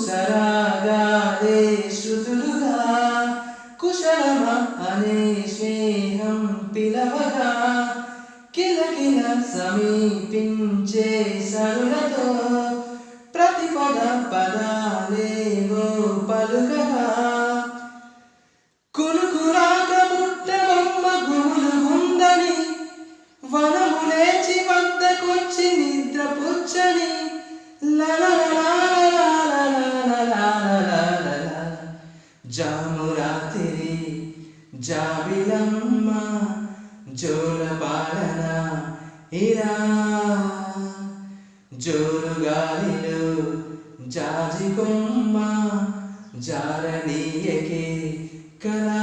సరాగాలే శృతులుగా కుశలమా అనే స్నేహం పిలవగా కిలకిల సమీపించే సరులతో ప్రతిపద పదాలేవో పలుకగా కునుకురాక ముట్టబొమ్మ గుములు ఉందని వనము లేచి వద్దకొచ్చి నిద్ర పుచ్చని జామురాతిరి జాబిలమ్మ జోలపాలన ఇరా జోరుగాలిలో జాజి కొమ్మ జారనీయకే కళా